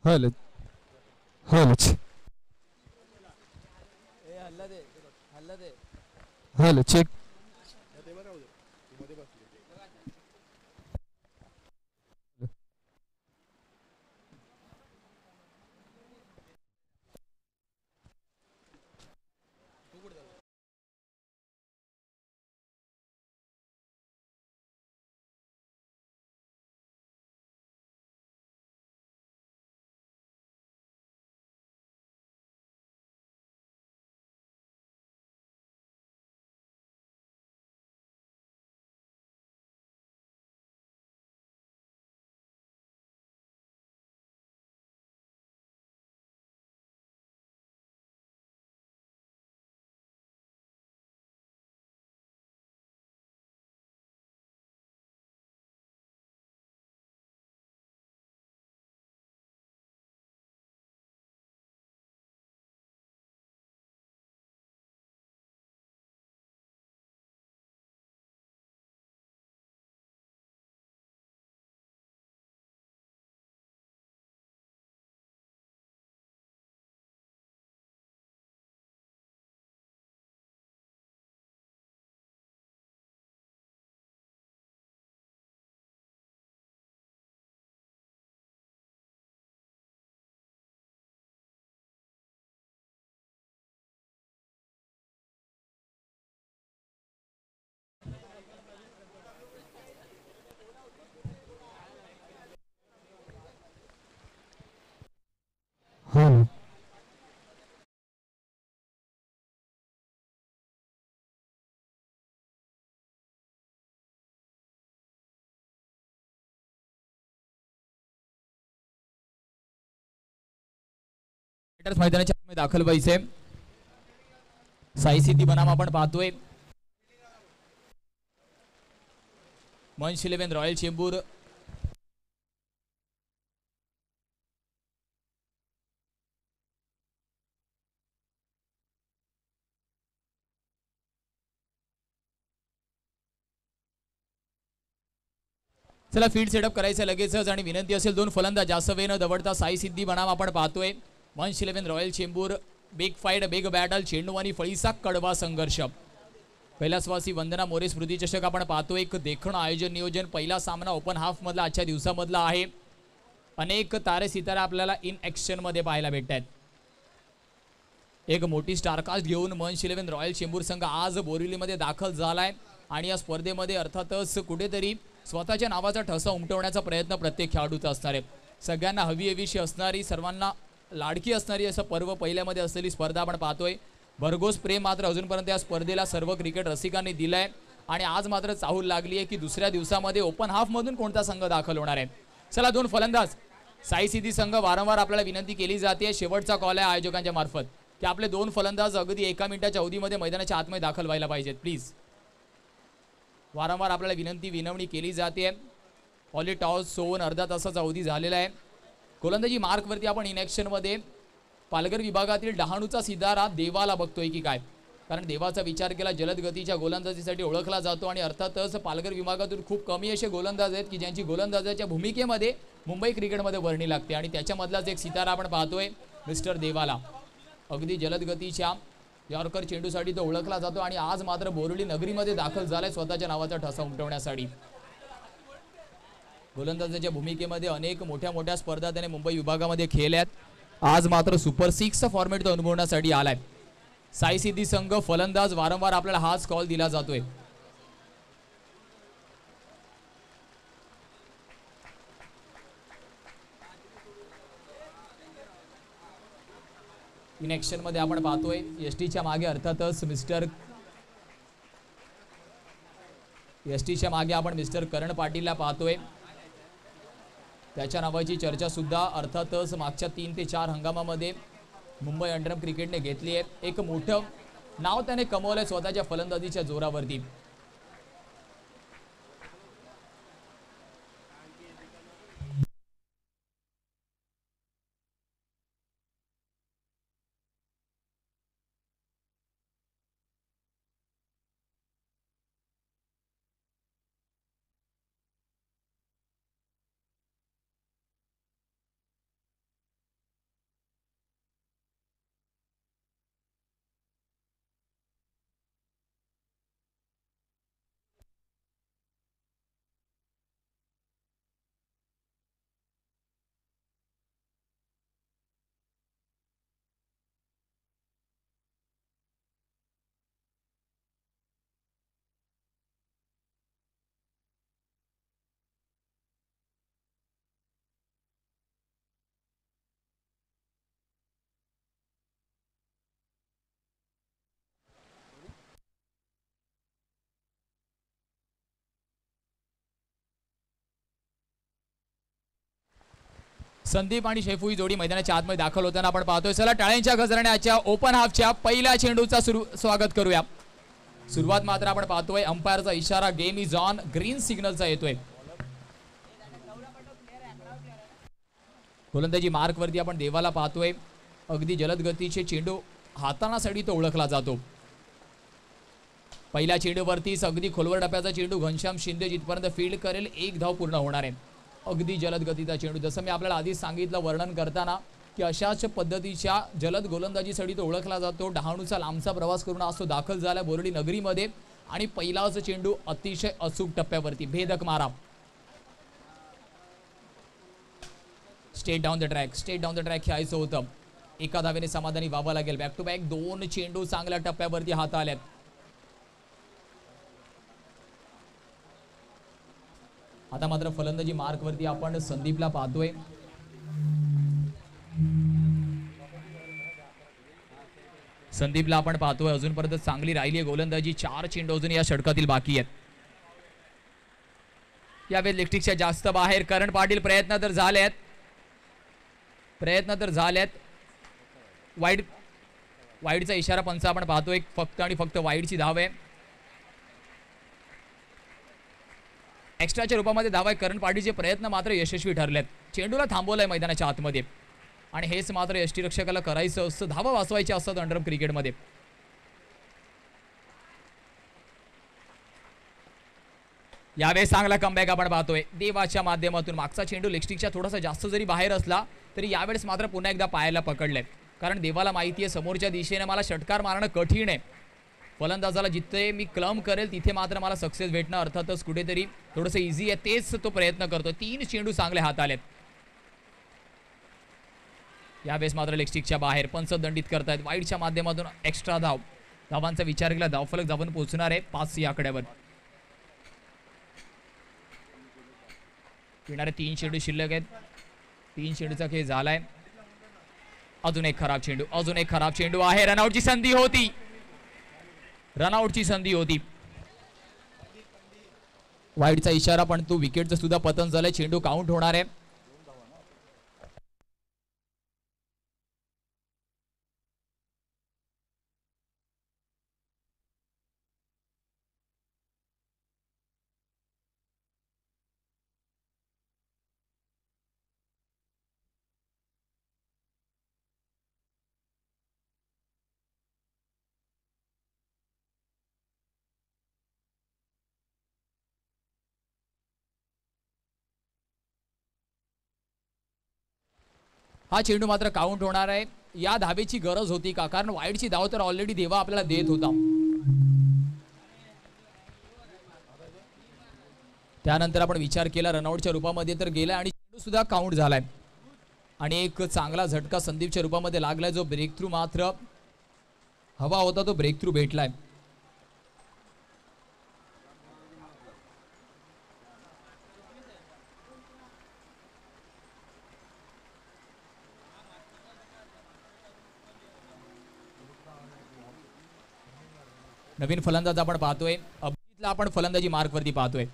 हल हल हल चेक हल मैदानाच्या आतमध्ये दाखल व्हायचे. साई सिद्धी बनाम आपण पाहतोय. मंच 11 रॉयल चेंबूर. चला फील्ड सेटअप करायचं लगेचच आणि विनंती असेल दोन फलंदाज जास्त वेळ न दवडता साई सिद्धी बनाम आपण पाहतोय. मंच 11 royal Chembur. Big fight big battle चेंडू आणि फळीचा कडवा संघर्ष. कैलासवासी वंदना मोरे स्मृती चषक आपण पाहतोय. एक देखणं आयोजन नियोजन. पहिला सामना ओपन हाफ मधला आजच्या दिवसामधला आहे. अनेक तारे सितारे आपल्याला इन ऍक्शन मध्ये पाहायला भेटत आहेत. एक मोठी स्टारकास्ट घेऊन मंच 11 रॉयल चेंबूर संघ आज बोरिवलीमध्ये दाखल झालाय आणि या स्पर्धेमध्ये अर्थातच कुठेतरी स्वतःच्या नावाचा ठसा उमटवण्याचा प्रयत्न प्रत्येक खेळाडूचा असणार आहे. सगळ्यांना हवीशी असणारी सर्वांना लाडकी असणारी असं पर्व पहिल्यामध्ये असलेली स्पर्धा आपण पाहतोय. भरघोस प्रेम मात्र अजूनपर्यंत या स्पर्धेला सर्व क्रिकेट रसिकांनी दिलंय आणि आज मात्र चाहूल लागली आहे की दुसऱ्या दिवसामध्ये ओपन हाफ मधून कोणता संघ दाखल होणार आहे. चला दोन फलंदाज साई सिद्धी संघ. वारंवार आपल्याला विनंती केली जाते. शेवटचा कॉल आहे आयोजकांच्या मार्फत की आपले दोन फलंदाज अगदी 1 मिनिटाच्या अवधीमध्ये मैदानाच्या आतमध्ये दाखल व्हायला पाहिजेत प्लीज. वारंवार आपल्याला विनवणी केली जाते. ऑली टॉस होऊन अर्धा तासाचा अवधी झालेला आहे. गोलंदाजी मार्कवरती आपण इन मध्ये पालघर विभागातील डहाणूचा सितारा देवाला बघतोय की काय, कारण देवाचा विचार केला जलद गतीच्या गोलंदाजीसाठी ओळखला जातो आणि अर्थातच पालघर विभागातून खूप कमी असे गोलंदाज आहेत की ज्यांची गोलंदाजाच्या भूमिकेमध्ये मुंबई क्रिकेटमध्ये वर्णी लागते आणि त्याच्यामधलाच एक सितारा आपण पाहतोय मिस्टर देवाला. अगदी जलद गतीच्या यॉर्कर चेंडूसाठी तो ओळखला जातो आणि आज मात्र बोरिवली नगरीमध्ये दाखल झालाय स्वतःच्या नावाचा ठसा उमटवण्यासाठी. गोलंदाजाच्या भूमिकेमध्ये अनेक मोठ्या स्पर्धा त्याने मुंबई विभागामध्ये खेळल्यात. आज मात्र सुपर 6 फॉर्मॅट तो अनुभवण्यासाठी आलाय. साई सिद्धी संघ फलंदाज. वारंवार आपल्याला हाच कॉल दिला जातोय. इन मध्ये आपण पाहतोय एसटीच्या मागे अर्थातच आपण मिस्टर करण पाटीलला पाहतोय. त्याच्या नावाची चर्चा सुद्धा अर्थातच मागच्या 3 ते 4 हंगामामध्ये मुंबई अंडरम क्रिकेटने घेतली आहे. एक मोठं नाव त्याने कमवलंय स्वतःच्या फलंदाजीच्या जोरावरती. संदीप आणि शेफू ही जोडी मैदानाच्या आतमध्ये दाखल होताना आपण पाहतोय. चला टाळ्यांच्या गजराने आजच्या ओपन हाफच्या पहिल्या चेंडूचा स्वागत करूया. सुरुवात मात्र आपण पाहतोय अंपायरचा इशारा गेम इज ऑन ग्रीन सिग्नलचा येतोय. गोलंदाजी मार्क वरती आपण देवाला पाहतोय. अगदी जलद गतीचे चेंडू हाताळण्यासाठी तो ओळखला जातो. पहिल्या चेंडूवरतीच अगदी खोलवर टप्प्याचा चेंडू घनश्याम शिंदे जिथपर्यंत फील्ड करेल 1 धाव पूर्ण होणार आहे. अगदी जलद गतीचा चेंडू. जसं मी आपल्याला आधीच सांगितलं वर्णन करताना की अशाच पद्धतीच्या जलद गोलंदाजीसाठी तो ओळखला जातो. डहाणूचा लांबचा प्रवास करून आज तो दाखल झाला बोर्डी नगरीमध्ये आणि पहिलाच चेंडू अतिशय अचूक टप्प्यावरती भेदक मारा. स्टेट डाऊन द ट्रॅक खेळायचं होतं. एका धावेने समाधानी व्हावं लागेल. बॅक टू बॅक 2 चेंडू चांगल्या टप्प्यावरती हाताळल्यात. आता मात्र फलंदाजी मार्क वरती आपण संदीपला पाहतोय. संदीपला आपण पाहतोय अजूनपर्यंत चांगली राहिली आहे गोलंदाजी. 4 चेंडू अजून या षटकातील बाकी आहेत. यावेळी इलेक्ट्रिकच्या जास्त बाहेर करण पाटील प्रयत्न तर झालेत. वाईडचा इशारा पंच आपण पाहतोय. फक्त आणि फक्त वाईडची धाव आहे. एक्स्ट्राच्या रूपामध्ये धाव आहे. करण पाटीलचे प्रयत्न मात्र यशस्वी ठरलेत. चेंडूला थांबवलंय मैदानाच्या आतमध्ये आणि हेच मात्र यष्टीरक्षकाला करायचं असतं. धावा वाचवायच्या असतात अंडरम क्रिकेटमध्ये. यावेळेस चांगला कमबॅक आपण पाहतोय देवाच्या माध्यमातून. मागचा चेंडू लेगस्टिकच्या थोडासा जास्त जरी बाहेर असला तरी यावेळेस मात्र पुन्हा एकदा पायाला पकडलंय. कारण देवाला माहिती आहे समोरच्या दिशेने मला षटकार मारणं कठीण आहे. फलंदाजाला जिथे मी क्लम करेल तिथे मात्र मला सक्सेस भेटणं अर्थातच कुठेतरी थोडंसं इझी आहे. तेच तो प्रयत्न करतो. 3 चेंडू चांगले हात आलेत. यावेळेस मात्र लेगस्टिकच्या बाहेर पंच दंडित करतायत. वाईडच्या माध्यमातून एक्स्ट्रा धावांचा विचार केला. धावफलक जाऊन पोहोचणार आहे 5 या आकड्यावर. येणारे 3 चेंडू शिल्लक आहेत. 3 चेंडूचा खेळ झालाय. अजून एक खराब चेंडू आहे. रनआउटची संधी होती. वाईडचा इशारा पण तो विकेटचं सुद्धा पतन झालंय. चेंडू काउंट होणार आहे. हा चेंडू मात्र काउंट होणार आहे. या धावेची गरज होती का? कारण वाईडची धाव तर ऑलरेडी देवा आपल्याला देत होता. त्यानंतर आपण विचार केला रनआउटच्या रूपामध्ये तर गेला आणि चेंडू सुद्धा काउंट झालाय. आणि एक चांगला झटका संदीपच्या रूपामध्ये लागलाय. जो ब्रेक थ्रू मात्र हवा होता तो ब्रेक थ्रू भेटलाय. नवीन फलंदाज आपण पाहतोय. अभिजितला आपण फलंदाजी मार्क वरती पाहतोय.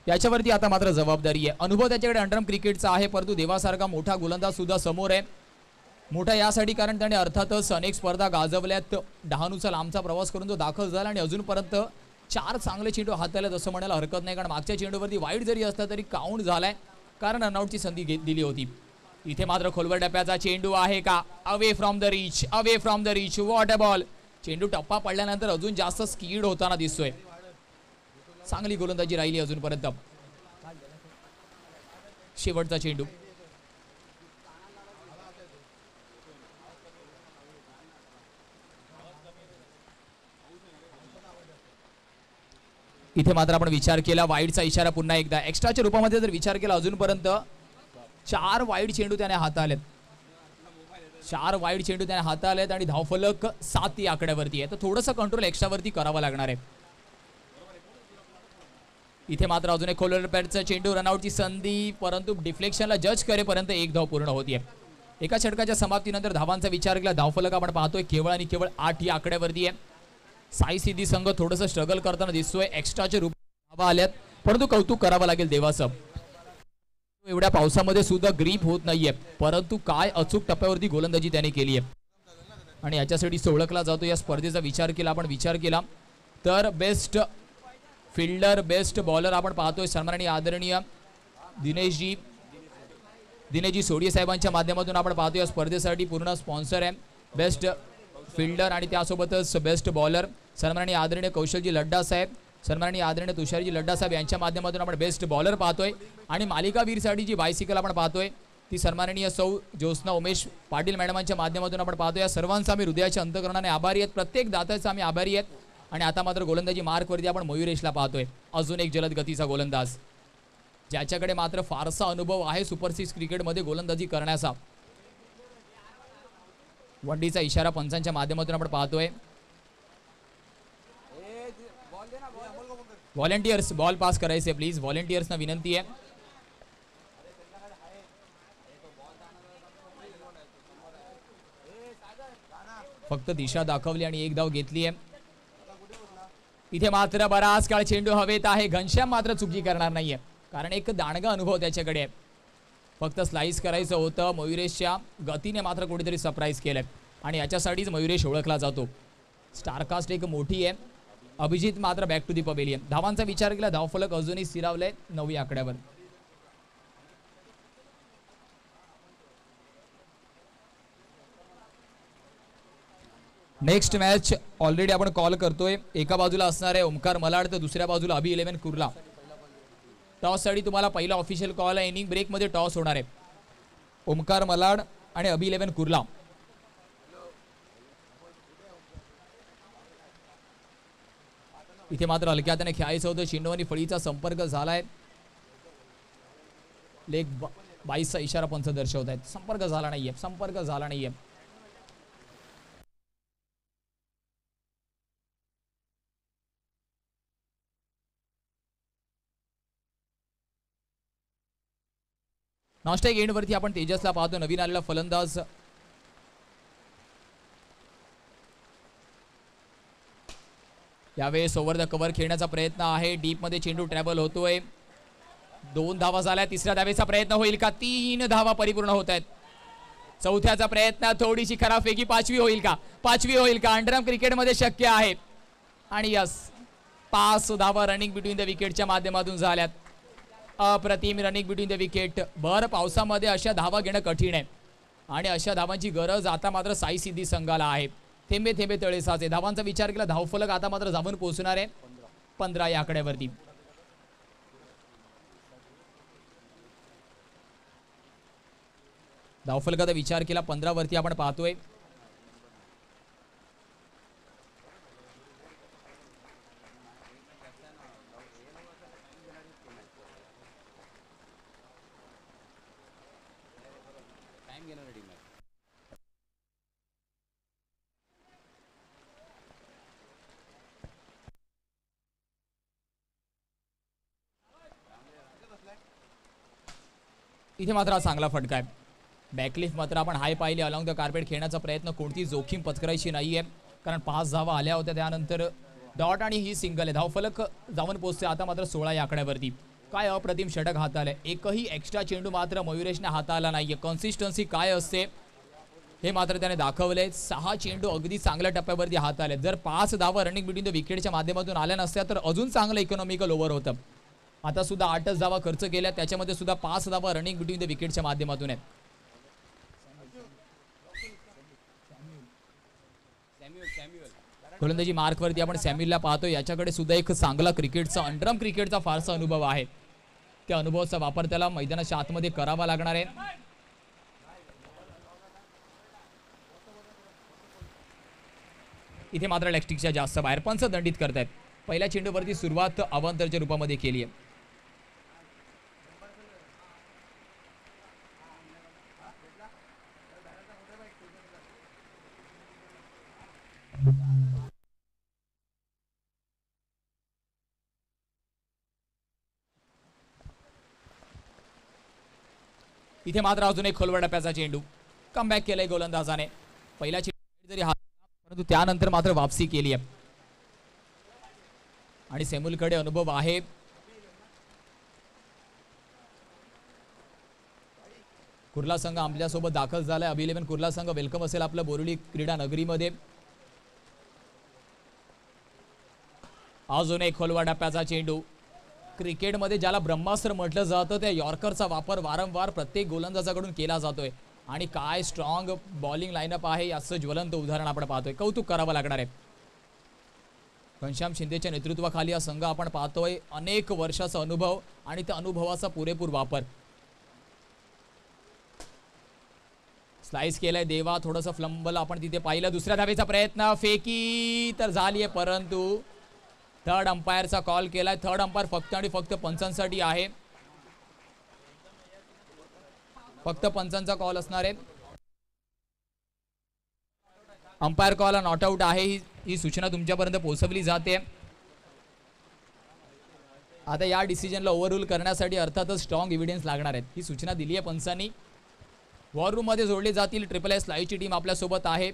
त्याच्यावरती आता मात्र जबाबदारी आहे. अनुभव त्याच्याकडे अंडरम क्रिकेटचा आहे परंतु देवासारखा मोठा गोलंदाज सुद्धा समोर आहे. मोठा यासाठी कारण त्याने अर्थातच अनेक स्पर्धा गाजवल्यात. डहाणूचा लांबचा प्रवास करून तो दाखल झाला आणि अजूनपर्यंत 4 चांगले चेंडू हाताळलेत असं म्हणायला हरकत नाही. कारण मागच्या चेंडूवरती वाईड जरी असला तरी काउंट झालाय कारण रनआउटची संधी दिली होती. इथे मात्र खोलवर टप्प्याचा चेंडू आहे का? Away from the reach. What a ball. चेंडू टप्पा पडल्यानंतर अजून जास्त स्पीड होताना दिसतोय. चांगली गोलंदाजी राहिली अजूनपर्यंत. शेवटचा चेंडू. इथे मात्र आपण विचार केला वाईडचा इशारा पुन्हा एकदा. एक्स्ट्राच्या रूपामध्ये जर विचार केला अजूनपर्यंत 4 वाईड चेंडू त्याने हाताळलेत. 4 वाईड चेंडू त्याने हाताळलेत आणि धावफलक 7 या आकड्यावरती आहे. तर थोडंसं कंट्रोल एक्स्ट्रावरती करावं लागणार आहे. इथे मात्र अजून एक खोलवर पॅडचा चेंडू. रनआउटची संधी परंतु डिफ्लेक्शनला जज करेपर्यंत 1 धाव पूर्ण होतीये. एका षटकाच्या समाप्तीनंतर धावांचा विचार केला धावफलक आपण पाहतोय केवळ आणि केवळ 8 या आकड्यावरती आहे. साई सिद्धी संघ थोडंसं स्ट्रगल करताना दिसतोय. एक्स्ट्राचे रूप धावा आल्यात, परंतु कौतुक करावं लागेल देवाचं. एवढ्या पावसामध्ये सुद्धा ग्रीप होत नाहीये, परंतु काय अचूक टप्प्यावरती गोलंदाजी त्याने केली आहे आणि याच्यासाठी ओळखला जातो. या स्पर्धेचा विचार केला तर बेस्ट फिल्डर, बेस्ट बॉलर आपण पाहतोय सन्माननीय आदरणीय दिनेशजी सोडिये साहेबांच्या माध्यमातून आपण पाहतोय. या स्पर्धेसाठी पूर्ण स्पॉन्सर आहे बेस्ट फिल्डर आणि त्यासोबतच बेस्ट बॉलर सन्माननीय आदरणीय कौशलजी लड्डा साहेब, सन्माननीय आदरणीय तुषारजी लड्डा साहेब यांच्या माध्यमातून आपण बेस्ट बॉलर पाहतोय. आणि मालिकावीरसाठी जी बायसिकल आपण पाहतोय ती सन्माननीय सौ ज्योत्स्ना उमेश पाटील मॅडमांच्या माध्यमातून आपण पाहतोय. या सर्वांचा आम्ही हृदयाच्या अंतःकरणाने आभारी आहेत, प्रत्येक दात्याचा आम्ही आभारी आहेत. आणि आता मात्र गोलंदाजी मार्कवरती आपण मयुरेशला पाहतोय, अजून एक जलद गतीचा गोलंदाज ज्याच्याकडे मात्र फारसा अनुभव आहे सुपर 6 क्रिकेटमध्ये गोलंदाजी करण्याचा. वनडीचा इशारा पंचांच्या माध्यमातून आपण पाहतोय. व्हॉलेंटियर्स बॉल पास करायचे प्लीज, व्हॉलेंटियर्सना विनंती आहे. फक्त दिशा दाखवली आणि एक धाव घेतली आहे. इथे मात्र बराच काळ चेंडू हवेत आहे. घनश्याम मात्र चुकी करणार नाहीये, कारण एक दांडगा अनुभव त्याच्याकडे आहे. फक्त स्लाइस करायचं होतं. मयुरेशच्या गतीने मात्र कोणीतरी सरप्राईज केलंय आणि याच्यासाठीच मयुरेश ओळखला जातो. स्टारकास्ट एक मोठी आहे. अभिजित मात्र बॅक टू दी पवेलियन. धावांचा विचार केला, धावफलक अजूनही स्थिरावलंय 9 आकड्यावर. नेक्स्ट मॅच ऑलरेडी आपण कॉल करतोय. एका बाजूला असणार आहे ओमकार मलाड तर दुसऱ्या बाजूला अभि 11 कुर्ला. टॉस साठी तुम्हाला पहिला ऑफिशियल कॉल आहे. इनिंग ब्रेक मध्ये टॉस होणार आहे. ओमकार मलाड आणि अभि 11 कुर्ला. इथे मात्र हलक्या हाताने खेळायचं होतं. चेंडू आणि फळीचा संपर्क झालाय. लेग 22चा इशारा पंच दर्शवत आहेत. संपर्क झाला नाहीये. नॉस्टॅक एंड वरती आपण तेजसला पाहतो, नवीन आलेला फलंदाज. यावेळेस ओव्हर द कव्हर खेळण्याचा प्रयत्न आहे. डीप मध्ये चेंडू ट्रॅव्हल होतोय. 2 धावा झाल्या. तिसऱ्या धावेचा प्रयत्न होईल का? 3 धावा परिपूर्ण होत आहेत. चौथ्याचा प्रयत्न थोडीशी खराबपैकी 5वी होईल का? अंडरआर्म क्रिकेटमध्ये शक्य आहे. आणि यस, 5 धावा रनिंग बिटवीन द विकेटच्या माध्यमातून झाल्यात. अप्रतिम रनिंग बिटवीन द विकेट. भर पावसामध्ये अशा धावा घेणं कठीण आहे आणि अशा धावांची गरज आता मात्र साई सिद्धी संघाला आहे. थेंबे थेंबे तळे साचे. धावांचा विचार केला, धावफलक आता मात्र जाऊन पोहोचणार आहे 15 या आकड्यावरती. धावफलकाचा विचार केला 15 वरती आपण पाहतोय. इथे मात्र चांगला फटका आहे. बॅकलिफ्ट मात्र आपण हाय पाहिली. अलॉंग द कार्पेट खेळण्याचा प्रयत्न, कोणती जोखीम पत्करायची नाहीये कारण 5 धावा आल्या होत्या. त्यानंतर डॉट आणि ही सिंगल आहे. धावफलक जाऊन पोहोचते आता मात्र 16 या आकड्यावरती. काय अप्रतिम षटक हाताळलंय. एकही एक्स्ट्रा चेंडू मात्र मयुरेशने हाताळला नाहीये. कन्सिस्टन्सी काय असते हे मात्र त्याने दाखवलंय. 6 चेंडू अगदी चांगल्या टप्प्यावरती हाताळले. जर 5 धावा रनिंग बिटवीन द विकेटच्या माध्यमातून आल्या नसत्या तर अजून चांगलं इकॉनॉमिकल ओव्हर होतं. आता सुद्धा 8च धावा खर्च केल्या, त्याच्यामध्ये सुद्धा 5 धावा रनिंग बिटवीन द विकेटच्या माध्यमातून आहेत. गोलंदाजी मार्कवरती आपण सॅम्युअलला पाहतो. याच्याकडे सुद्धा एक चांगला क्रिकेटचा, अंडरआर्म क्रिकेटचा फारसा अनुभव आहे. त्या अनुभवाचा वापर त्याला मैदानाच्या आतमध्ये करावा लागणार आहे. इथे मात्र लेगस्टिकच्या जास्त बाहेर. पंच दंडित करतायत. पहिल्या चेंडूवरती सुरुवात अवांतरच्या रूपामध्ये केली आहे. इथे मात्र अजून एक खोलवर टप्प्याचा चेंडू. कमबॅक केलंय गोलंदाजाने. पहिला चेंडू जरी हात, परंतु त्यानंतर मात्र वापसी केली आहे. आणि सेमुलकडे अनुभव आहे. कुर्ला संघ आपल्यासोबत दाखल झालाय. अबी11 कुर्ला संघ वेलकम असेल आपलं बोरिवली क्रीडा नगरीमध्ये. अजून एक खोलवा टप्प्याचा चेंडू. क्रिकेटमध्ये ज्याला ब्रह्मास्त्र म्हटलं जातं त्या यॉर्करचा वापर वारंवार प्रत्येक गोलंदाजाकडून केला जातोय आणि काय स्ट्रॉंग बॉलिंग लाईनअप आहे याचं ज्वलंत उदाहरण आपण पाहतोय. कौतुक करावं लागणार आहे. घनश्याम शिंदेच्या नेतृत्वाखाली हा संघ आपण पाहतोय. अनेक वर्षाचा अनुभव आणि त्या अनुभवाचा पुरेपूर वापर. स्लाइस केलाय देवा. थोडंसं फ्लंबल आपण तिथे पाहिलं. दुसऱ्या धावेचा प्रयत्न. फेकी तर झालीये परंतु थर्ड अंपायरचा कॉल केलाय. थर्ड अंपायर फक्त आणि फक्त पंचांसाठी आहे. फक्त पंचांचा कॉल असणार आहे. अंपायर कॉल नॉट आउट आहे. ही सूचना तुमच्यापर्यंत पोहोचवली जाते. आता या डिसिजनला ओव्हररूल करण्यासाठी अर्थातच स्ट्रॉंग एव्हिडन्स लागणार आहेत. ही सूचना दिली आहे पंचांनी. वॉर रूम मध्ये जोडले जातील. ट्रिपल एस लाईव्हची टीम आपल्यासोबत आहे.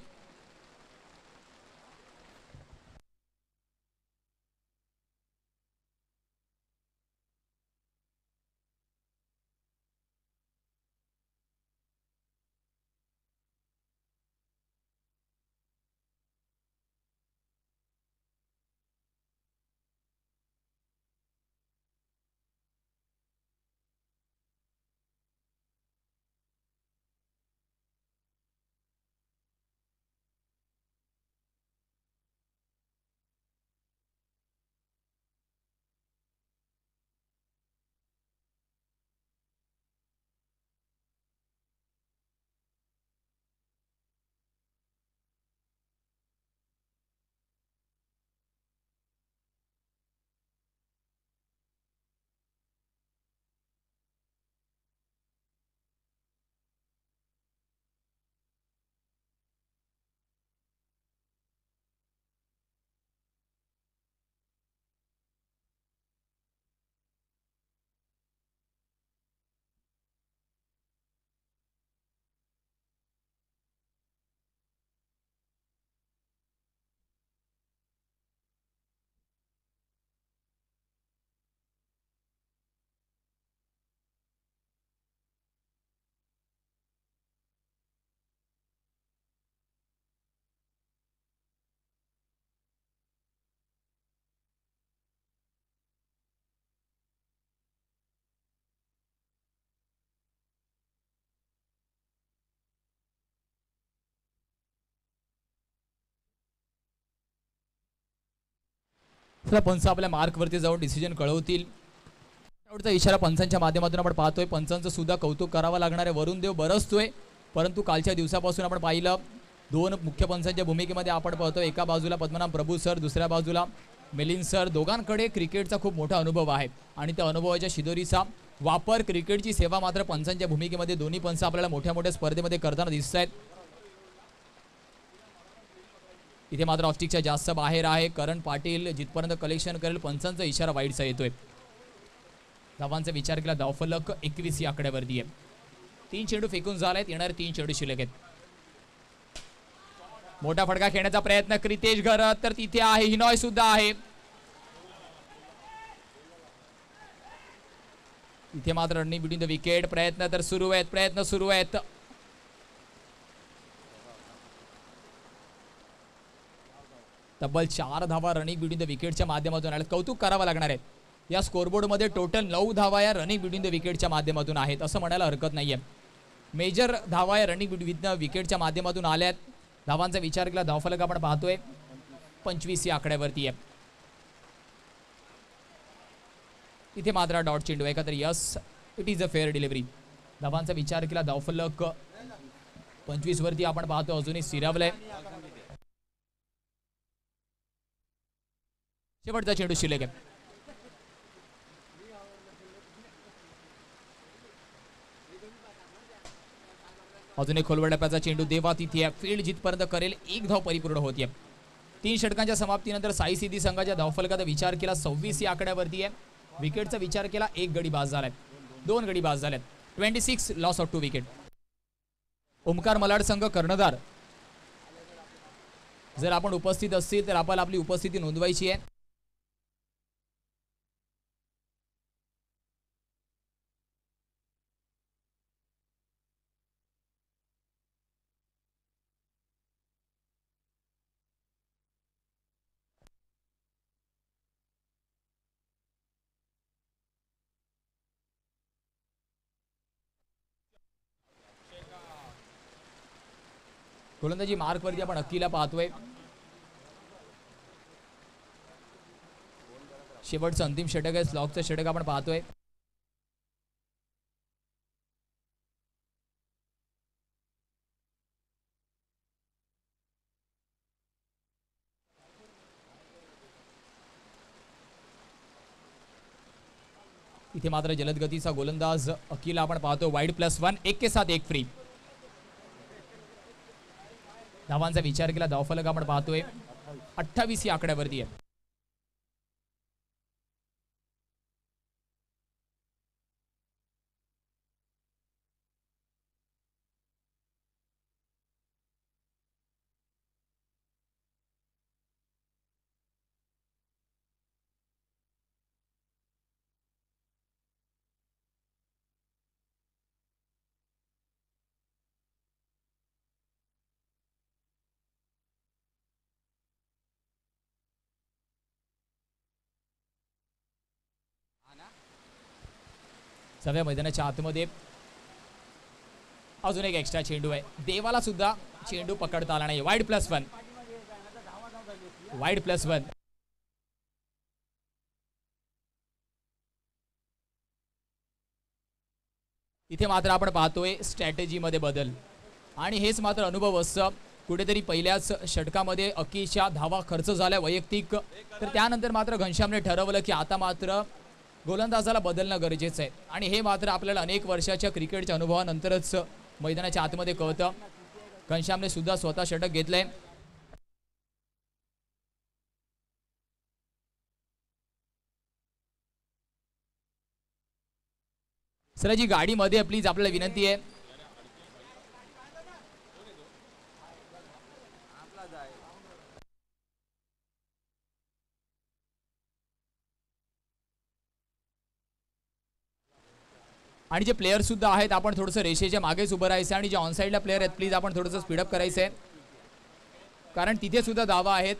पंच आपल्या मार्कवरती जाऊन डिसिजन कळवतील. आउटचा इशारा पंचांच्या माध्यमातून आपण पाहतोय. पंचांचं सुद्धा कौतुक करावं लागणार आहे. वरुण देव बरसतोय परंतु कालच्या दिवसापासून आपण पाहिलं दोन मुख्य पंचांच्या भूमिकेमध्ये आपण पाहतोय. एका बाजूला पद्मनाभ प्रभू सर, दुसऱ्या बाजूला मिलिंद सर. दोघांकडे क्रिकेटचा खूप मोठा अनुभव आहे आणि त्या अनुभवाच्या शिदोरीचा वापर क्रिकेटची सेवा मात्र पंचांच्या भूमिकेमध्ये दोन्ही पंच आपल्याला मोठ्या मोठ्या स्पर्धेमध्ये करताना दिसत आहेत. इथे मात्र ऑस्टिकच्या जास्त बाहेर आहे. करण पाटील जिथपर्यंत कलेक्शन करेल पंचांचा इशारा वाईटचा येतोय. धावांचा विचार केला धावफलक 21 या आकड्यावरती आहे. 3 चेंडू फेकून झालेत. येणारे 3 चेंडू शिल्लक आहेत. मोठा फटका खेळण्याचा प्रयत्न क्रितेश घरत तर तिथे आहे. हिनॉय सुद्धा आहे. इथे मात्र रनिंग बिटवीन द विकेट. प्रयत्न तर सुरू आहेत. प्रयत्न सुरू आहेत. तब्बल 4 धावा रनिंग बिटवीन द विकेटच्या माध्यमातून आल्या. कौतुक करावं लागणार आहे. या स्कोरबोर्ड मध्ये टोटल 9 धावा या रनिंग बिटवीन द विकेटच्या माध्यमातून आहेत असं म्हणायला हरकत नाहीये. मेजर धावा या रनिंग बिटवीन द विकेटच्या माध्यमातून आल्यात. धावांचा विचार केला धावफलक आपण पाहतोय 25 या आकड्यावरती आहे. इथे मात्र डॉट चेंडू आहे का तर yes it is a fair delivery. धावांचा विचार केला धावफलक 25 वरती आपण पाहतो अजूनही स्थिरावलंय. शेवटचा चेंडू शिल्लक आहे. अजून एक खोलवर टप्प्याचा चेंडू देवा तिथे फील्ड जिथपर्यंत करेल 1 धाव परिपूर्ण होतीये. 3 षटकांच्या समाप्तीनंतर साई सिद्धी संघाच्या धावफलकाचा विचार केला 26 या आकड्यावरती आहे. विकेटचा विचार केला 1 गडी बाद झालाय. 2 गडी बाद झालेत. 26 loss of 2 wicket. Omkar Malad संघ कर्णधार जर आपण उपस्थित असतील तर आपण आपली उपस्थिती नोंदवायची आहे. गोलंदाजी मार्क वरती आपण अक्कीला पाहतोय. शेवटचं अंतिम षटक आहे, स्लॉगचं षटक आपण पाहतोय. इथे मात्र जलद गतीचा गोलंदाज अकीला आपण पाहतो. वाईड +1, 1 के साथ 1 फ्री. धावांचा विचार केला, धावफलक आपण पाहतोय 28 या आकड्यावरती आहे. सगळ्या मैदानाच्या आतमध्ये अजून एक एक्स्ट्रा चेंडू आहे. देवाला सुद्धा चेंडू पकडता आला नाही. Wide +1, wide +1. इथे मात्र आपण पाहतोय स्ट्रॅटेजी मध्ये बदल, आणि हेच मात्र अनुभव असतं. कुठेतरी पहिल्याच षटकामध्ये अकीच्या धावा खर्च झाल्या वैयक्तिक, तर त्यानंतर मात्र घनश्यामने ठरवलं की आता मात्र गोलंदाजाला बदलणं गरजेचं आहे. आणि हे मात्र आपल्याला अनेक वर्षाच्या क्रिकेटच्या अनुभवानंतरच मैदानाच्या आतमध्ये कळतं. घनश्यामने सुद्धा स्वतः षटक घेतलंय. सराजी गाडीमध्ये प्लीज आपल्याला विनंती आहे. आणि जे प्लेयर सुद्धा आहेत आपण थोडंसं रेषेच्या मागेच उभं राहायचं, आणि जे ऑनसाईडला प्लेयर आहेत प्लीज आपण थोडंसं स्पीडअप करायचं आहे, कारण तिथे सुद्धा धावा आहेत.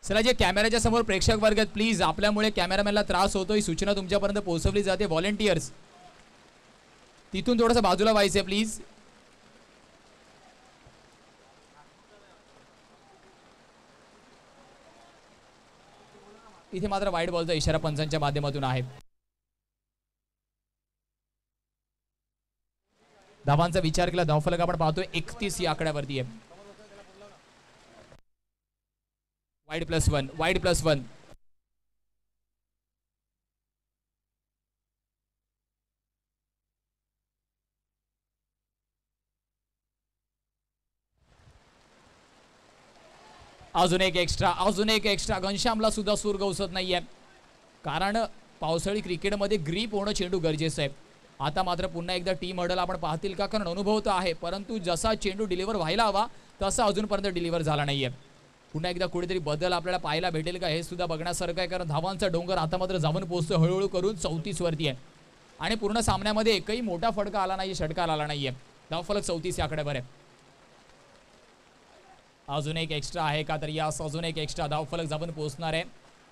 चला, जे कॅमेऱ्याच्या समोर प्रेक्षक वर्ग आहेत प्लीज आपल्यामुळे कॅमेरामॅनला त्रास होतो, ही सूचना तुमच्यापर्यंत पोहोचवली जाते. व्हॉलेंटियर्स तिथून थोडंसं बाजूला व्हायचंय प्लीज. इथे मात्र वाईड बॉलचा इशारा पंचांच्या माध्यमातून आहे. धावांचा विचार केला, धावफलक आपण पाहतोय 31 या आकड्यावरती आहे. Wide +1, wide +1. अजून एक एक्स्ट्रा, अजून एक एक्स्ट्रा. घनश्यामला सुद्धा सूर गवसत नाहीये, कारण पावसाळी क्रिकेटमध्ये ग्रीप होणं चेंडू गरजेचं आहे. आता मात्र पुन्हा एकदा टीम हडल आपण पाहतील का, कारण अनुभव तर आहे, परंतु जसा चेंडू डिलिव्हर व्हायला हवा तसा अजूनपर्यंत डिलिव्हर झाला नाहीये. पुन्हा एकदा कुठेतरी बदल आपल्याला पाहायला भेटेल का, हे सुद्धा बघण्यासारखं आहे, कारण धावांचा डोंगर आता मात्र जाऊन पोहोचतो हळूहळू करून 34 वरती आहे. आणि पूर्ण सामन्यामध्ये एकही मोठा फटका आला नाही, षटका आला नाहीये. धावफलक 34 या आकड्यावर आहे. अजून एक एक्स्ट्रा आहे का, तर यास अजून एक एक्स्ट्रा. धावफलक जाऊन पोहोचणार आहे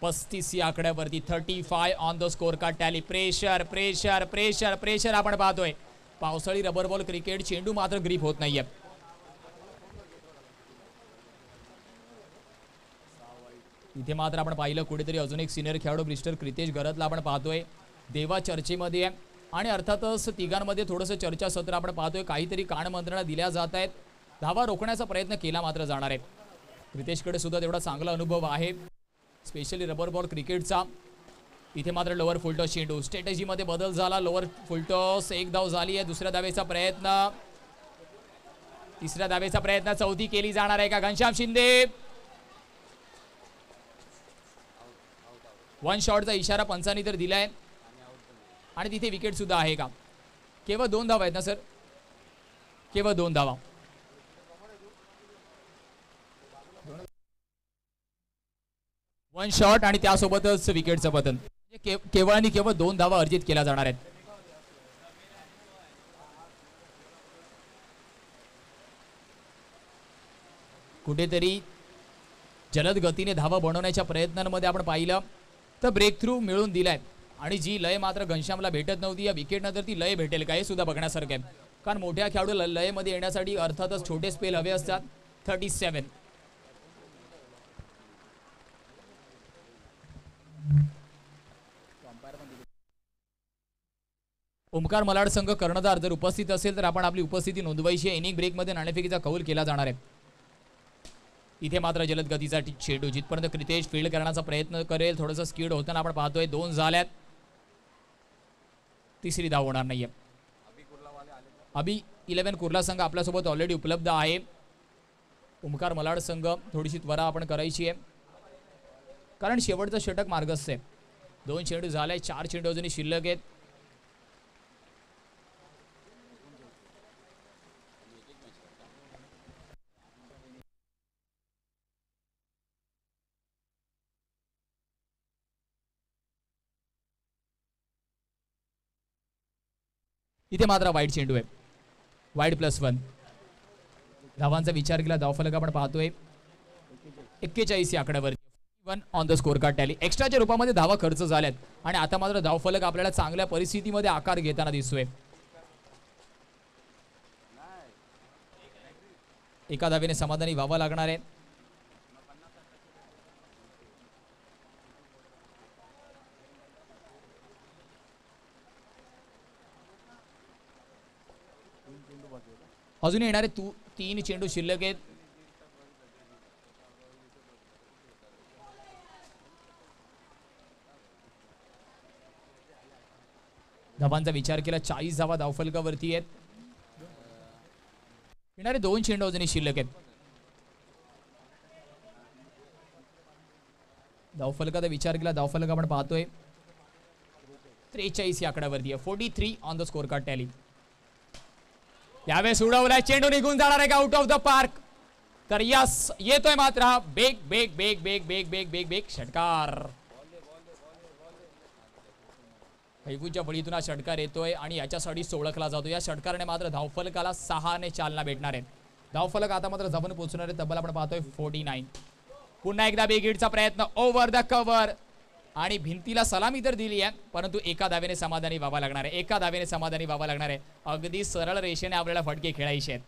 35 या आकड्यावरती. 35 on the score card tally. Pressure pressure pressure pressure आपण पाहतोय. पावसाळी रबर बॉल क्रिकेट, चेंडू मात्र ग्रीप होत नाहीये. इथे मात्र आपण पाहिलं कुठेतरी अजून एक सिनियर खेळाडू ब्रिस्टर क्रितेश गरतला आपण पाहतोय. देवा चर्चेमध्ये आहे, आणि अर्थातच तिघांमध्ये थोडंसं चर्चासत्र आपण पाहतोय. काहीतरी कानमंत्रणा दिल्या जात आहेत. धावा रोखण्याचा प्रयत्न केला मात्र जाणार आहे. क्रितेशकडे सुद्धा तेवढा चांगला अनुभव आहे, स्पेशली रबर बॉल क्रिकेटचा. इथे मात्र लोअर फुलटॉस चेंडू. स्ट्रॅटेजीमध्ये बदल झाला. लोअर फुलटॉस, एक धाव झाली आहे. दुसऱ्या धावेचा प्रयत्न, तिसऱ्या धावेचा प्रयत्न, चौथी केली जाणार आहे का. घनश्याम शिंदे, वन शॉटचा इशारा पंचांनी तर दिलाय, आणि तिथे विकेट सुद्धा आहे का. केवळ 2 धावा आहेत ना सर, केवळ 2 धावा. वन शॉट आणि त्यासोबतच विकेटचं पतन. केवळ आणि केवळ 2 धावा अर्जित केल्या जाणार आहेत. कुठेतरी जलद गतीने धावा बनवण्याच्या प्रयत्नांमध्ये आपण पाहिलं तर ब्रेक थ्रू मिळून दिलाय आणि जी लय मात्र घनश्यामला भेटत नव्हती, या विकेट नंतर ती लय भेटेल का हे सुद्धा बघण्यासारखं आहे. कारण मोठ्या खेळाडूला लयमध्ये येण्यासाठी अर्थातच छोटे स्पेल हवे असतात. 37. ओमकार मलाड संघ कर्णधार जर उपस्थित असेल तर आपण आपली उपस्थिती नोंदवायची आहे. इनिंग ब्रेकमध्ये नाणेफेकीचा कौल केला जाणार आहे. इथे मात्र जलद गतीचा चेंडू जिथपर्यंत क्रितेश फील्ड करण्याचा प्रयत्न करेल, थोडंसं स्पीड होताना आपण पाहतोय. 2 झाल्यात, तिसरी धाव होणार नाहीये. अभि 11 कुर्ला संघ आपल्यासोबत ऑलरेडी उपलब्ध आहे. ओमकार मलाड संघ थोडीशी त्वरा आपण करायची आहे कारण शेवटचं षटक मार्गस्थ आहे. 2 चेंडू झाले, 4 चेंडू अजूनही शिल्लक आहेत. इथे मात्र वाईड चेंडू आहे. वाईड +1. धावांचा विचार केला, धावफलक आपण पाहतोय 41 या आकड्यावर. 1 on the score card tally. एक्स्ट्राच्या रूपामध्ये धावा खर्च झाल्यात आणि आता मात्र धावफलक आपल्याला चांगल्या परिस्थितीमध्ये आकार घेताना दिसतोय. एका धावेने समाधानी व्हावं लागणार आहे. अजून येणारे 3 चेंडू शिल्लक आहेत. धावांचा विचार केला, 40 धावा धावफलकावरती आहेत. येणारे 2 चेंडू अजूनही शिल्लक आहेत. धावफलकाचा विचार केला, धावफलक आपण पाहतोय 43 या आकड्यावरती आहे. 43 on the score card tally. यावेळेस उडवलाय, चेंडू निघून जाणार आहे का आउट ऑफ द पार्क? तर यस, येतोय मात्र बेग बेग बेग बेग बेग बेग बेग बेग षटकार. हैगूच्या बळीतून हा षटकार येतोय आणि याच्यासाठीच ओळखला जातो. या षटकाराने मात्र धावफलकाला 6 ने चालना भेटणार आहे. धावफलक आता मात्र जवळ पोहोचणार आहे. तब्बल आपण पाहतोय 49. पुन्हा एकदा बिग हिटचा प्रयत्न ओव्हर द कव्हर आणि भिंतीला सलामी तर दिली आहे परंतु एका धावेने समाधानी व्हावं लागणार आहे. एका धावेने समाधानी व्हावं लागणार आहे. अगदी सरळ रेषेने आपल्याला फटके खेळायचे आहेत.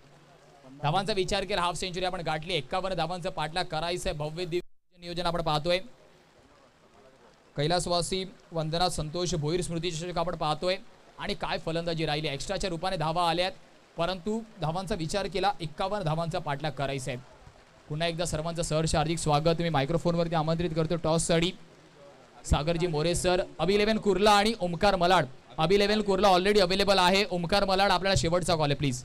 धावांचा विचार केला, हाफ सेंचुरी आपण गाठली. 51 धावांचा पाठलाग करायचा आहे. भव्य दिव्य नियोजन आपण पाहतोय. कैलासवासी वंदना संतोष भोईर स्मृती चषक आपण पाहतोय आणि काय फलंदाजी राहिली. एक्स्ट्राच्या रूपाने धावा आल्यात परंतु धावांचा विचार केला, 51 धावांचा पाठलाग करायचा आहे. पुन्हा एकदा सर्वांचं सहर्ष हार्दिक स्वागत मी मायक्रोफोनवरती आमंत्रित करतो. टॉस साठी सागरजी मोरे सर, अभि 11 कुर्ला आणि ओमकार मलाड. अभि 11 कुर्ला ऑलरेडी अवेलेबल आहे. ओमकार मलाड आपल्याला शेवटचा कॉल आहे प्लीज.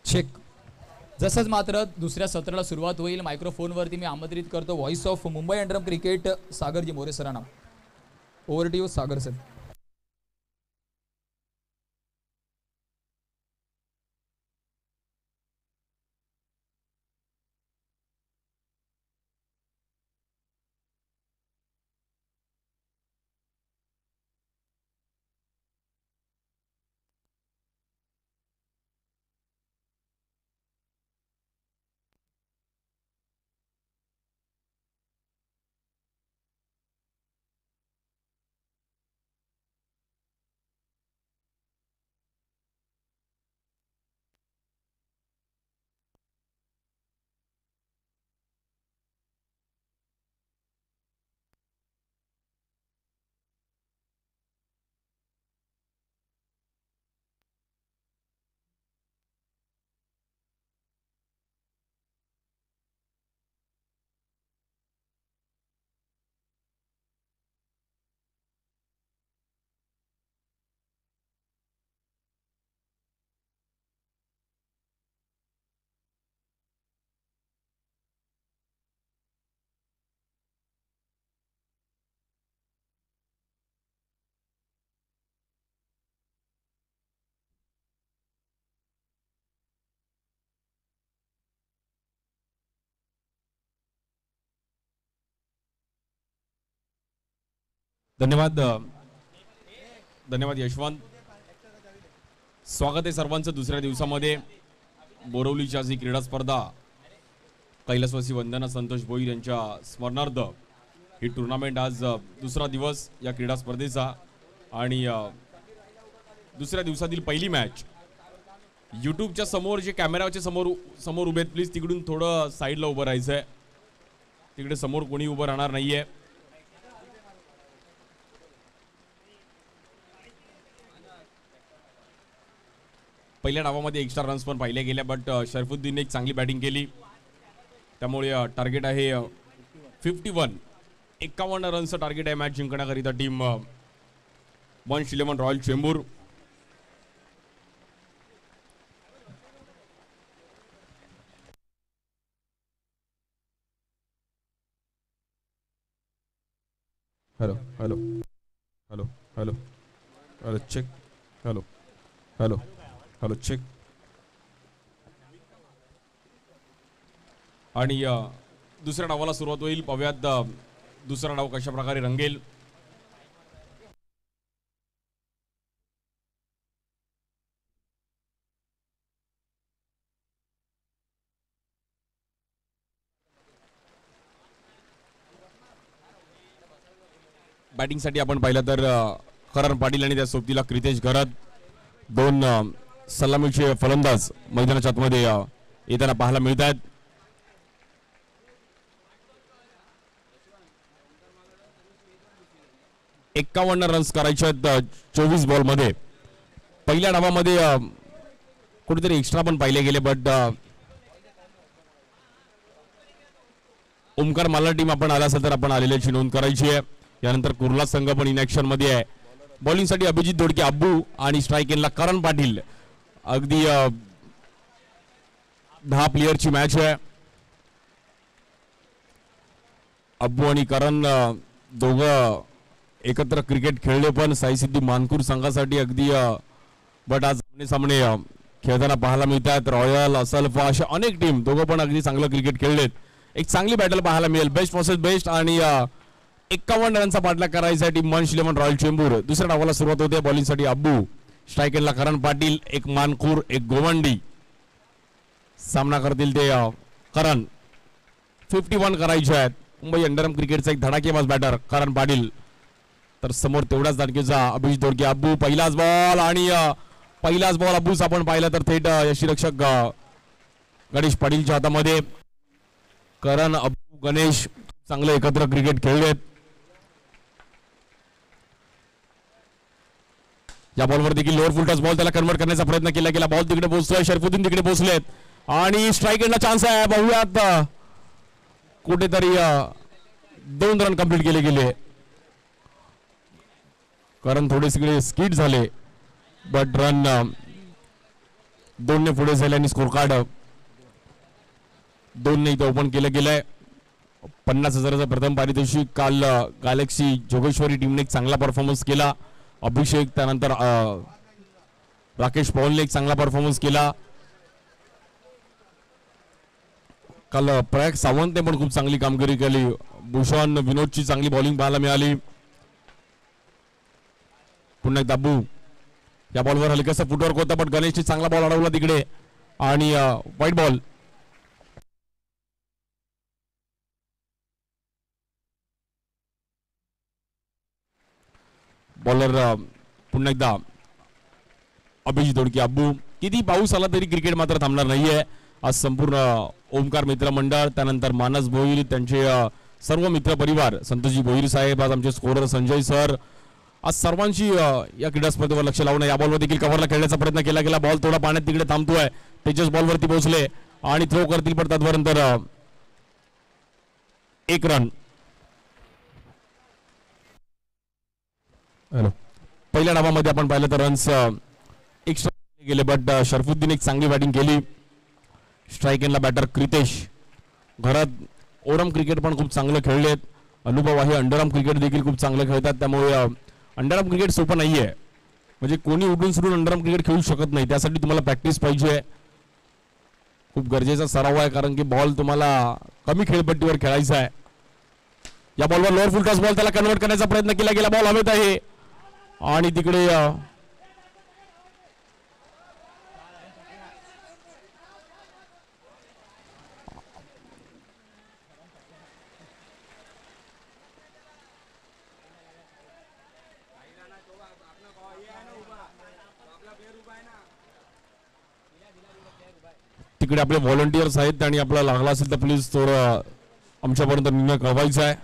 चेक. जसंच मात्र दुसऱ्या सत्राला सुरुवात होईल मायक्रोफोनवरती मी आमंत्रित करतो voice of Mumbai underarm cricket Sagarji More सरांना. Over to you Sagar sir. धन्यवाद धन्यवाद यशवंत. स्वागत आहे सर्वांचं दुसऱ्या दिवसामध्ये. बोरवलीची आज ही क्रीडा स्पर्धा कैलासवासी वंदना संतोष भोईर यांच्या स्मरणार्थ ही टुर्नामेंट आज दुसरा दिवस या क्रीडा स्पर्धेचा आणि दुसऱ्या दिवसातील पहिली मॅच. यूट्यूबच्या समोर जे कॅमेराच्या समोर उभे आहेत प्लीज तिकडून थोडं साईडला उभं राहायचं आहे. तिकडे समोर कोणी उभं राहणार नाहीये. पहिल्या डावामध्ये एक्स्ट्रा रन्स पण पाहिले गेल्या बट शरफुद्दीनने एक चांगली बॅटिंग केली त्यामुळे टार्गेट आहे 51 रन्सचं टार्गेट आहे मॅच जिंकण्याकरिता team 11 royal Chembur. Hello hello hello hello hello check hello hello hello check. आणि दुसऱ्या डावाला सुरुवात होईल. पाहूयात दुसरा डाव कशा प्रकारे रंगेल. बॅटिंगसाठी आपण पाहिलं तर करण पाटील आणि त्या सोबतीला क्रितेश घरत दोन सलामीचे फलंदाज मैदानाच्या आतमध्ये येताना पाहायला मिळत आहेत. एक्कावन्न रन्स करायचे आहेत 24 बॉल मध्ये. पहिल्या डावामध्ये कुठेतरी एक्स्ट्रा पण पाहिले गेले बट ओमकार माला टीम आपण आला असेल तर आपण आलेल्याची नोंद करायची आहे. यानंतर कुर्ला संघ पण इनॅक्शन मध्ये आहे. बॉलिंगसाठी अभिजित दोडके अब्बू आणि स्ट्राईक एंडला करण पाटील. अगदी 10 प्लेयरची मॅच आहे. अब्बू आणि करण दोघं एकत्र क्रिकेट खेळले पण साईसिद्धी मानकूर संघासाठी अगदी बट आज सामने खेळताना पाहायला मिळतात. रॉयल असल्फा अशा अनेक टीम दोघं पण अगदी चांगलं क्रिकेट खेळलेत. एक चांगली बॅटल पाहायला मिळेल. बेस्ट वर्सेस बेस्ट आणि 51 रनचा पाठलाग करायसाठी 11 रॉयल चेंबूर. दुसऱ्या डावाला सुरुवात होते. बॉलिंगसाठी अब्बू, स्ट्राईक एंडला करण पाटील, एक मानकूर एक गोवंडी. सामना करतील ते करण. 51 करायचे आहेत. मुंबई अंडरआर्म क्रिकेटचा एक धडाकेबाज बॅटर करण पाटील. तर समोर तेवढाच धडकेचा अभिजित दोडके अब्बू. पहिलाच बॉल आणि पहिलाच बॉल अब्बूच आपण पाहिलं तर थेट यष्टीरक्षक गणेश पाटीलच्या हातामध्ये. करण अब्बू गणेश चांगले एकत्र क्रिकेट खेळलेत. या बॉलवर देखील लोअर फुल टच बॉल त्याला कन्वर्ट करण्याचा प्रयत्न केला गेला. बॉल तिकडे पोहोचतोय. शरफुद्दीन तिकडे पोहोचलेत आणि स्ट्राईक एंडला चान्स आहे. पाहूयात कुठेतरी 2 रन कंप्लीट केले गेले. कारण थोडे सगळे स्किट झाले बट रन 2 ने पुढे झाले आणि स्कोर कार्ड 2 ने इथं ओपन केलं गेलंय. 50,000चा प्रथम पारितोषिक. काल गॅलेक्सी जोगेश्वरी टीमने एक चांगला परफॉर्मन्स केला. अभिषेक त्यानंतर राकेश पौलने एक चांगला परफॉर्मन्स केला. काल प्रयाग सावंतने पण खूप चांगली कामगिरी केली. भूषण विनोदची चांगली बॉलिंग पाहायला मिळाली. पुन्हा एक दाबू. या बॉलवर हलकासा फुटवर्क होता पण गणेशने चांगला बॉल अडवला तिकडे आणि व्हाईट बॉल. बॉलर पुन्हा एकदा अभिजित दोडके अब्बू. किती पाऊस आला तरी क्रिकेट मात्र थांबणार नाहीये. आज संपूर्ण ओमकार मित्र मंडळ त्यानंतर मानस भोईर त्यांचे सर्व मित्र परिवार संतोषजी भोईर साहेब आज आमचे स्कोरर संजय सर आज सर्वांची या क्रीडा स्पर्धेवर लक्ष लावून या बॉलवर देखील कव्हरला खेळण्याचा प्रयत्न केला गेला. बॉल थोडा पाण्यात तिकडे थांबतोय. तेजस बॉलवरती पोहोचले आणि थ्रो करतील पण तदनंतर 1 रन. पहिल्या डावामध्ये आपण पाहिलं तर रन्स एक्स्ट्रा गेले बट शरफुद्दीन एक चांगली बॅटिंग केली. स्ट्राईक एंडला बॅटर क्रितेश घरात. ओरम क्रिकेट पण खूप चांगलं खेळलेत. अनुभव आहे. अंडरआर्म क्रिकेट देखील खूप चांगलं खेळतात त्यामुळे अंडरआर्म क्रिकेट सोपं नाहीये. म्हणजे कोणी उडून सुडून अंडरआर्म क्रिकेट खेळू शकत नाही. त्यासाठी तुम्हाला प्रॅक्टिस पाहिजे. खूप गरजेचा सराव आहे कारण की बॉल तुम्हाला कमी खेळपट्टीवर खेळायचा आहे. या बॉलवर लोअर फुल टॉस बॉल त्याला कन्वर्ट करण्याचा प्रयत्न केला गेला. बॉल हवेत आहे आणि तिकडे तिकडे आपले व्हॉलंटियर्स आहेत आणि आपल्याला लागला असेल तर प्लीज थोडं आमच्यापर्यंत निर्णय कळवायचा आहे.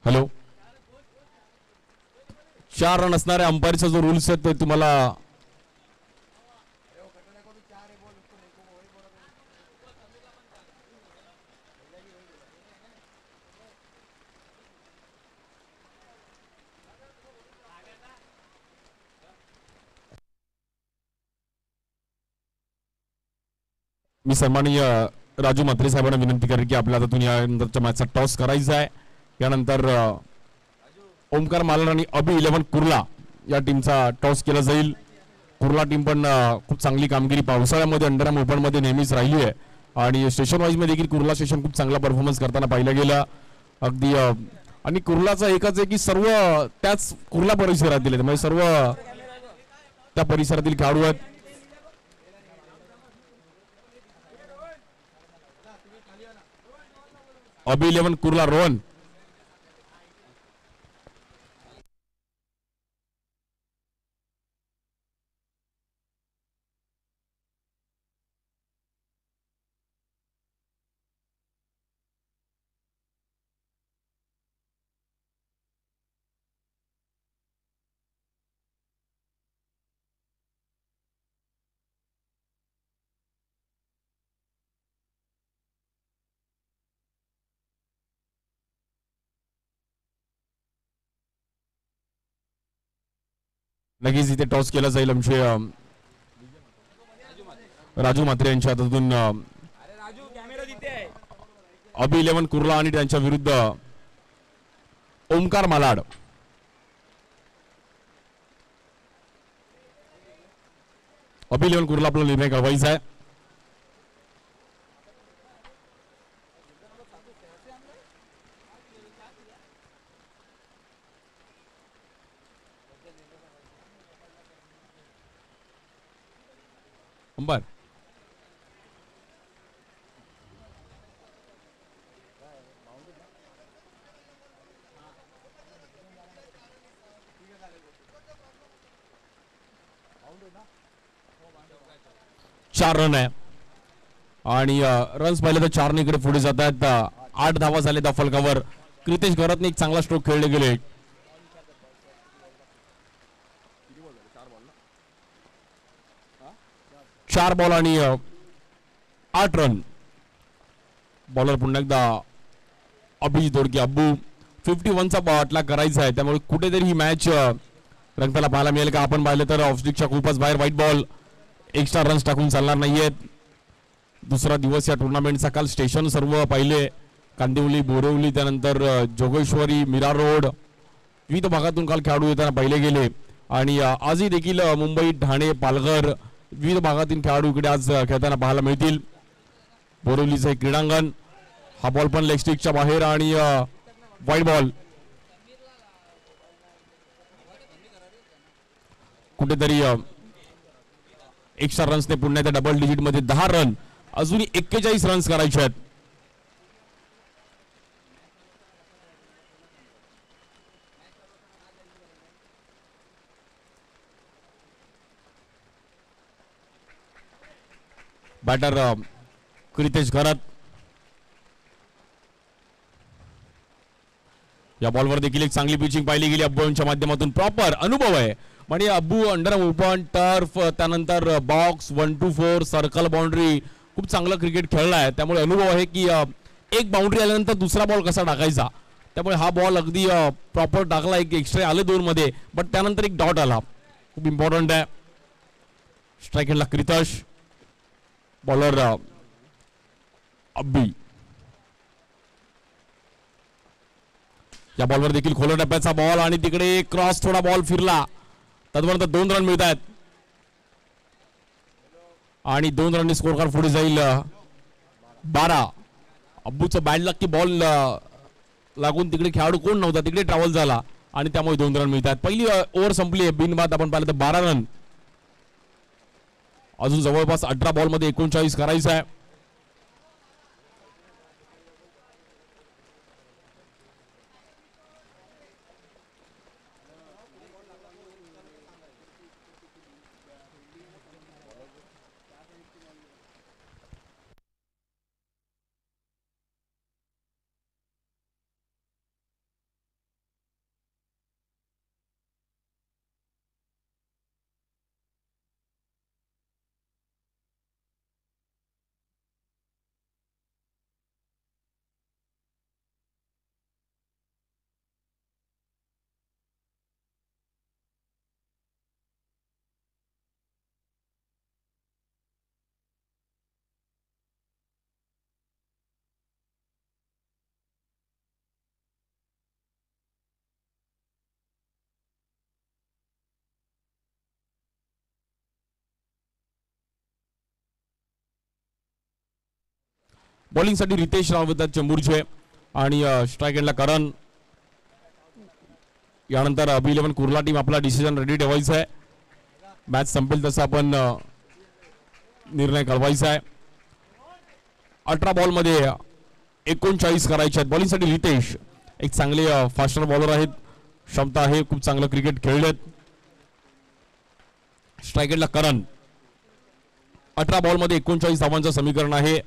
हॅलो, 4 रन असणाऱ्या अंपायरचा जो रूल्स आहे ते तुम्हाला मी सन्माननीय राजू म्हात्रे साहेबांना विनंती करेन की आपल्याला आता यानंतरच्या मॅचचा टॉस करायचा आहे. यानंतर ओमकार मालर आणि अबी 11 कुर्ला या टीमचा टॉस केला जाईल. कुर्ला टीम पण खूप चांगली कामगिरी पावसाळ्यामध्ये अंडरआर्म ओपन मध्ये नेहमीच राहिली आहे आणि स्टेशन वाईज मध्ये देखील कुर्ला स्टेशन खूप चांगला परफॉर्मन्स करताना पाहिलं गेलं अगदी. आणि कुर्लाचा एकच आहे की सर्व त्याच कुर्ला परिसरातील आहेत, म्हणजे सर्व त्या परिसरातील खेळाडू आहेत. अबी 11 कुर्ला रोहन लगेच इथे टॉस केला जाईल. आमचे राजू म्हात्रे यांच्या हातातून अबी 11 कुर्ला आणि त्यांच्या विरुद्ध ओमकार मालाड. अबी 11 कुर्ला आपला निर्णय कळवायचा आहे. अंबर चार रन आहे आणि रन्स पाहिले तर 4 ने इकडे पुढे जात आहेत. 8 धावा झाले त्या फलकावर. क्रितेश घरातने एक चांगला स्ट्रोक खेळले गेले. 4 बॉल आणि 8 रन. बॉलर पुन्हा एकदा अभिजित दोडके अब्बू 51चा बाटला करायचा आहे, त्यामुळे कुठेतरी ही मॅच रंगताला पाहायला मिळेल का. आपण पाहिलं तर ऑफस्टिकच्या खूपच बाहेर व्हाईट बॉल, एक्स्ट्रा रन्स टाकून चालणार नाहीयेत. दुसरा दिवस या टुर्नामेंटचा. काल स्टेशन सर्व पाहिले, कांदिवली, बोरिवली, त्यानंतर जोगेश्वरी, मीरा रोड, विविध भागातून काल खेळाडू येताना पाहिले गेले आणि आजही देखील मुंबई, ठाणे, पालघर विविध भागातील खेळाडू इकडे आज खेळताना पाहायला मिळतील. बोरिवलीचं क्रीडांगण. हा बॉल पण लेग स्टिकच्या बाहेर आणि व्हाईट बॉल. कुठेतरी एक्स्ट्रा रन्सने पुन्हा एकदा डबल डिजिट मध्ये 10 रन, अजूनही 41 रन्स करायचे आहेत. बॅटर क्रितेश घरात या बॉलवर देखील एक चांगली पिचिंग पाहिली गेली अब्बूंच्या माध्यमातून. प्रॉपर अनुभव आहे म्हणजे अब्बू अंडर ओपन टर्फ, त्यानंतर बॉक्स 1 to 4 सर्कल बाउंड्री, खूप चांगलं क्रिकेट खेळलाय. त्यामुळे अनुभव आहे की एक बाउंड्री आल्यानंतर दुसरा बॉल कसा टाकायचा. त्यामुळे हा बॉल अगदी प्रॉपर टाकला. एक एक्स्ट्रा आले 2 मध्ये, बट त्यानंतर एक डॉट आला, खूप इम्पॉर्टंट आहे. स्ट्राईक हँडला क्रितश, बॉलर अब्बी. या बॉलवर देखील खोल टप्प्याचा बॉल आणि तिकडे क्रॉस थोडा बॉल फिरला, तदनंतर 2 रन मिळत आहेत आणि 2 रननी स्कोर कार्ड पुढे जाईल 12. अब्बूचं बॅड लक की बॉल लागून तिकडे खेळाडू कोण नव्हता, तिकडे ट्रॅव्हल झाला आणि त्यामुळे 2 रन मिळतात. पहिली ओव्हर संपली आहे, बिनबाद आपण पाहिलं तर 12 रन. अजून जवळपास 18 बॉल मध्ये 39 करायचं आहे. बॉलिंगसाठी रितेश राव येतात चेंबूरचे आणि स्ट्राईक एंडला करण. यानंतर अबी11 कुर्ला टीम आपला डिसिजन रेडी ठेवायचा आहे. मॅच संपेल तसा आपण निर्णय कळवायचा आहे. 18 बॉल मध्ये 39 करायचे आहेत. बॉलिंगसाठी रितेश एक चांगले फास्टर बॉलर आहेत, क्षमता आहे, खूप चांगलं क्रिकेट खेळलेत. स्ट्राईक एंडला करण. 18 बॉल मध्ये 39 धावांचं समीकरण आहे.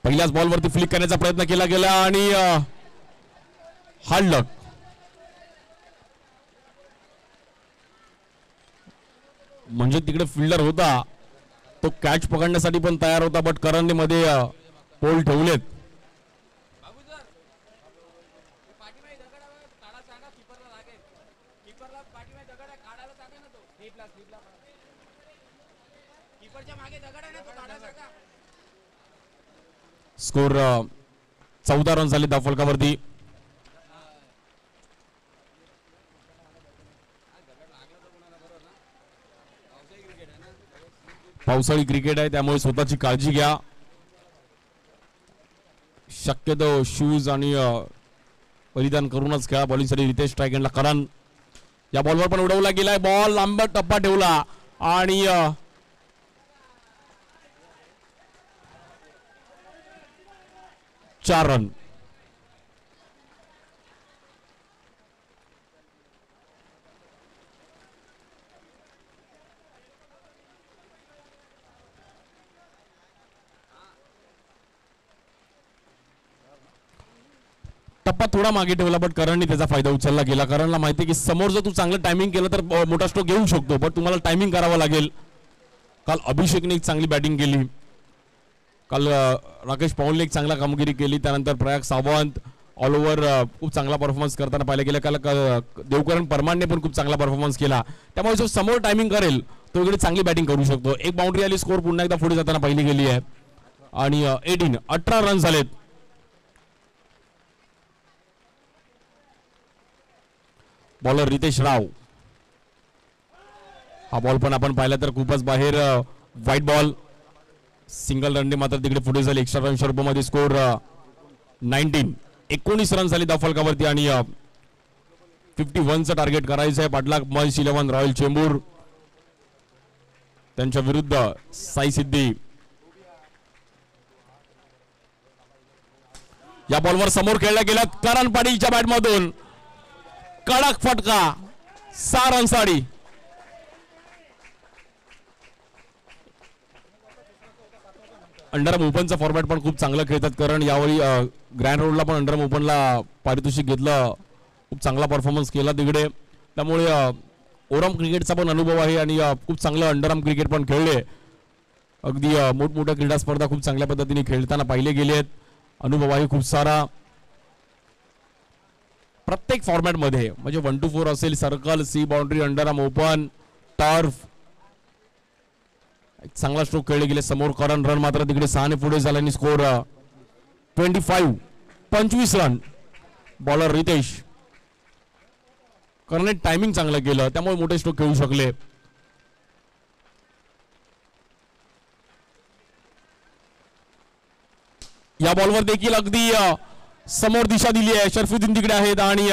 पहिल्याच बॉलवरती फ्लिक करण्याचा प्रयत्न केला गेला आणि हार्ड लक. म्हणजे तिकडे फिल्डर होता, तो कॅच पकडण्यासाठी पण तयार होता, बट करणने मध्ये पोल ठेवलेत. स्कोर 14 रन झाले धावफलकावरती. पावसाळी क्रिकेट आहे त्यामुळे स्वतःची काळजी घ्या. शक्यतो शूज आणि परिधान करूनच खेळा. बॉलिंगसाठी रितेश, स्ट्राईक एंडला करण. या बॉलवर पण उडवला गेलाय बॉल, लांब टप्पा ठेवला आणि 4 रन. टप्पा थोडा मागे ठेवला, बट करणने त्याचा फायदा उचलला गेला. करणला माहिती की समोर जर तू चांगलं टायमिंग केलं तर मोठा स्ट्रोक घेऊ शकतो, पण तुम्हाला टायमिंग करावं लागेल. काल अभिषेकने एक चांगली बॅटिंग केली. काल राकेश पौलने एक चांगला कामगिरी केली. त्यानंतर प्रयाग सावंत ऑल ओव्हर खूप चांगला परफॉर्मन्स करताना पाहिलं गेलं. काल देवकरण परमारने पण खूप चांगला परफॉर्मन्स केला. त्यामुळे जो समोर टायमिंग करेल तो इकडे चांगली बॅटिंग करू शकतो. एक बाउंड्री आली, स्कोर पुन्हा एकदा पुढे जाताना पाहिली गेली आहे आणि 18 रन झालेत. बॉलर रितेश राव. हा बॉल पण आपण पाहिला तर खूपच बाहेर, व्हाईट बॉल. सिंगल रनने मात्र तिकडे पुढे झाले. एक्स्ट्रा रन स्वरूपामध्ये स्कोर 19. 19 रन झाले धावफलकावरती आणि 51चं टार्गेट करायचं आहे. पाठलाग मंच 11 रॉयल चेंबूर त्यांच्या विरुद्ध साई सिद्धी. या बॉलवर समोर खेळल्या गेल्यात करण पाटीलच्या बॅटमधून कडक फटका 6 रनसाठी. अंडरआर्म ओपनचा फॉर्मॅट पण खूप चांगलं खेळतात कारण यावेळी ग्रँड रोडला पण अंडरआर्म ओपनला पारितोषिक घेतलं. खूप चांगला परफॉर्मन्स केला तिकडे. त्यामुळे ओरम क्रिकेटचा पण अनुभव आहे आणि खूप चांगलं अंडरआर्म क्रिकेट पण खेळले. अगदी मोठमोठ्या क्रीडा स्पर्धा खूप चांगल्या पद्धतीने खेळताना पाहिले गेले आहेत. अनुभव आहे खूप सारा प्रत्येक फॉर्मॅट मध्ये. म्हणजे 1 to 4 असेल, सर्कल, सी बाउंड्री, अंडरआर्म ओपन, टर्फ, एक चांगला स्ट्रोक खेळले गेले. समोर करण रन मात्र तिकडे 6 ने पुढे झाला आणि स्कोर 25 रन. बॉलर रितेश करणने टायमिंग चांगलं केलं त्यामुळे मोठे स्ट्रोक खेळू शकले. या बॉलवर देखील अगदी समोर दिशा दिली आहे. शरफुद्दीन तिकडे आहेत आणि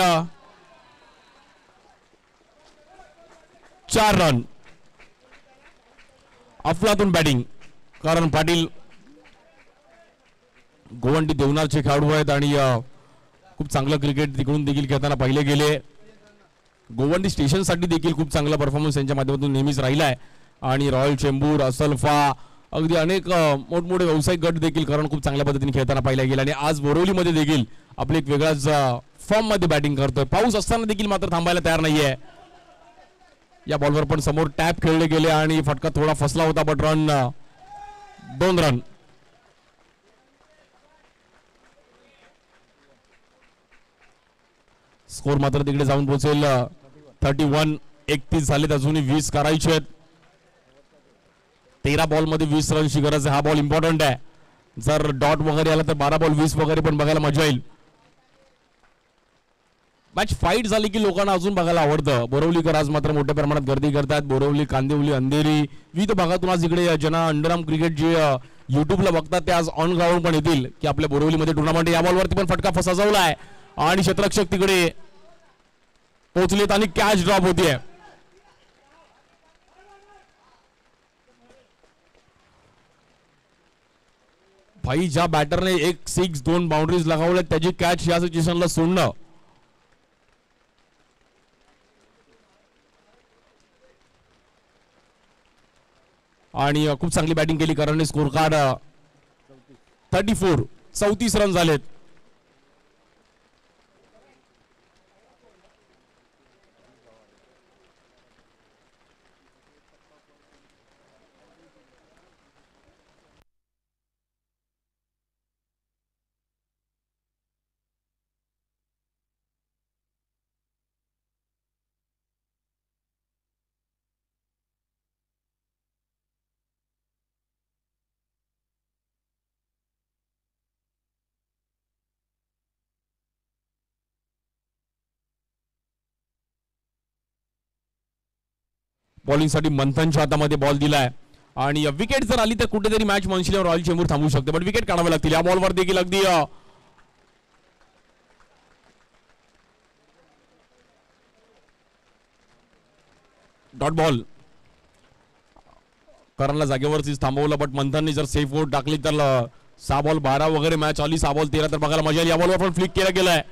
4 रन. अफलातून बॅटिंग करण पाटील गोवंडी देवनारचे खेळाडू आहेत आणि खूप चांगलं क्रिकेट तिकडून देखील खेळताना पाहिले गेले. गोवंडी स्टेशन साठी देखील खूप चांगला परफॉर्मन्स यांच्या माध्यमातून नेहमीच राहिला आहे आणि रॉयल चेंबूर, असल्फा, अगदी अनेक मोठमोठे व्यावसायिक गट देखील करण खूप चांगल्या पद्धतीने खेळताना पाहिला गेला आणि आज बोरिवलीमध्ये देखील आपले एक वेगळाच फॉर्म मध्ये बॅटिंग करतोय. पाऊस असताना देखील मात्र थांबायला तयार नाहीये. या बॉलवर पण समोर टॅप खेळले गेले आणि फटका थोडा फसला होता बट रन 2 रन. स्कोर मात्र तिकडे जाऊन पोहोचेल 31 झालेत. अजूनही 20 करायचे आहेत. 13 बॉल मध्ये 20 रनची गरज आहे. हा बॉल इम्पॉर्टंट आहे. जर डॉट वगैरे आला तर 12 बॉल 20 वगैरे पण बघायला मजा येईल. मॅच फाईट झाली की लोकांना अजून बघायला आवडतं. बोरिवलीकर आज मात्र मोठ्या प्रमाणात गर्दी करतात. बोरिवली, कांदिवली, अंधेरी विविध भागातून आज इकडे ज्यांना अंडरआर्म क्रिकेट जे युट्यूबला बघतात ते आज ऑन ग्राउंड पण येतील की आपल्या बोरिवलीमध्ये टुर्नामेंट. या बॉलवरती पण फटका फसवला आहे आणि क्षेत्ररक्षक तिकडे पोहोचलेत आणि कॅच ड्रॉप होतीये. भाई ज्या बॅटरने 1 6 2 बाउंड्रीज लगावल्या त्याची कॅच या सिच्युएशनला सोडणं आणि खूप चांगली बॅटिंग केली करणने. स्कोर कार्ड 34 रन झालेत. बॉलिंगसाठी मंथनच्या हातामध्ये बॉल दिलाय आणि विकेट जर आली तर कुठेतरी मॅच मनशिलेवर रॉयल चेंबूर थांबू शकते बट विकेट काढावे लागतील. या बॉलवर देखील अगदी डॉट बॉल. करणला जागेवरच थांबवलं बट मंथनने जर सेफ आउट टाकली तर 6 बॉल 12 वगैरे मॅच आली. 6 बॉल 13 तर बघायला मजा येईल. या बॉलवर पण फ्लिक केला गेलाय.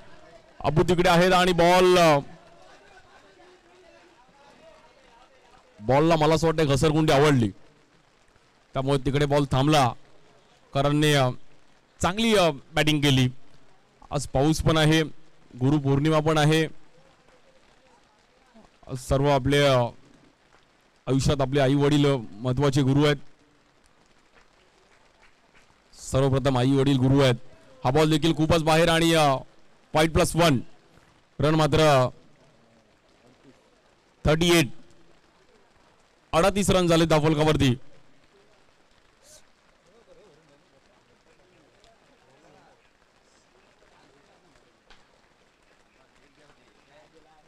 अबू तिकडे आहेत आणि बॉलला मला असं वाटतं घसरगुंडी आवडली त्यामुळे तिकडे बॉल थांबला. करणने चांगली बॅटिंग केली. आज पाऊस पण आहे, गुरुपौर्णिमा पण आहे. सर्व आपल्या आयुष्यात आपले आई वडील महत्वाचे गुरु आहेत. सर्वप्रथम आई वडील गुरु आहेत. हा बॉल देखील खूपच बाहेर आणि पॉइंट +1 रन मात्र 38 रन झाले धावफलकावरती.